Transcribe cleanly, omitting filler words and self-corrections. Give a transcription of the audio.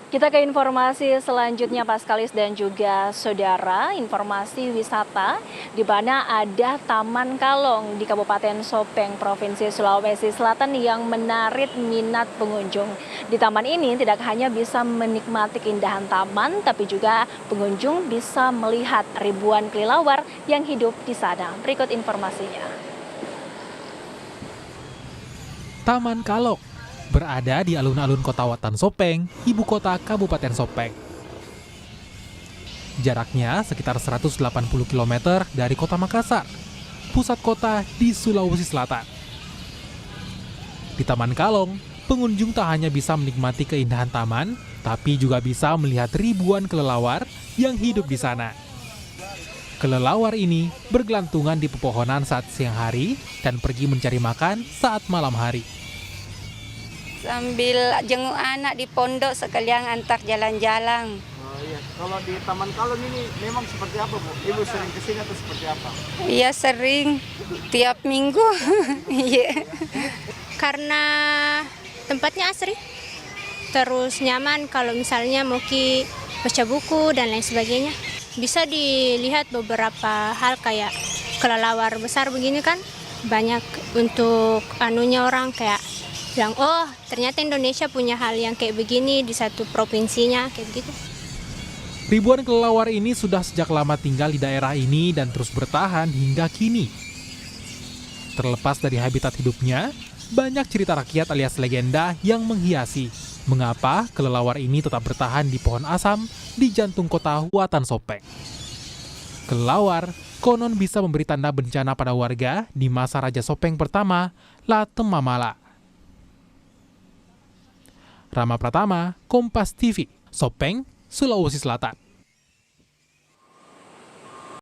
Kita ke informasi selanjutnya, Pak Skalis dan juga saudara, informasi wisata di mana ada Taman Kalong di Kabupaten Sopeng, Provinsi Sulawesi Selatan yang menarik minat pengunjung. Di taman ini tidak hanya bisa menikmati keindahan taman, tapi juga pengunjung bisa melihat ribuan kelelawar yang hidup di sana. Berikut informasinya. Taman Kalong berada di alun-alun Kota Watan Sopeng, ibu kota Kabupaten Sopeng. Jaraknya sekitar 180 km dari kota Makassar, pusat kota di Sulawesi Selatan. Di Taman Kalong, pengunjung tak hanya bisa menikmati keindahan taman, tapi juga bisa melihat ribuan kelelawar yang hidup di sana. Kelelawar ini bergelantungan di pepohonan saat siang hari dan pergi mencari makan saat malam hari. Sambil jenguk anak di pondok sekalian antar jalan-jalan. Oh iya, kalau di Taman Kalong ini memang seperti apa, Bu? Ibu sering kesini atau seperti apa? Iya sering, tiap minggu. Iya. Karena tempatnya asri, terus nyaman kalau misalnya mau baca buku dan lain sebagainya. Bisa dilihat beberapa hal kayak kelelawar besar begini kan, banyak untuk orang kayak bilang, oh ternyata Indonesia punya hal yang kayak begini di satu provinsinya, kayak gitu. Ribuan kelelawar ini sudah sejak lama tinggal di daerah ini dan terus bertahan hingga kini. Terlepas dari habitat hidupnya, banyak cerita rakyat alias legenda yang menghiasi mengapa kelelawar ini tetap bertahan di pohon asam di jantung kota Watan Sopeng. Kelelawar konon bisa memberi tanda bencana pada warga di masa Raja Sopeng pertama, Latem Mamala. Rama Pratama, Kompas TV, Sopeng, Sulawesi Selatan.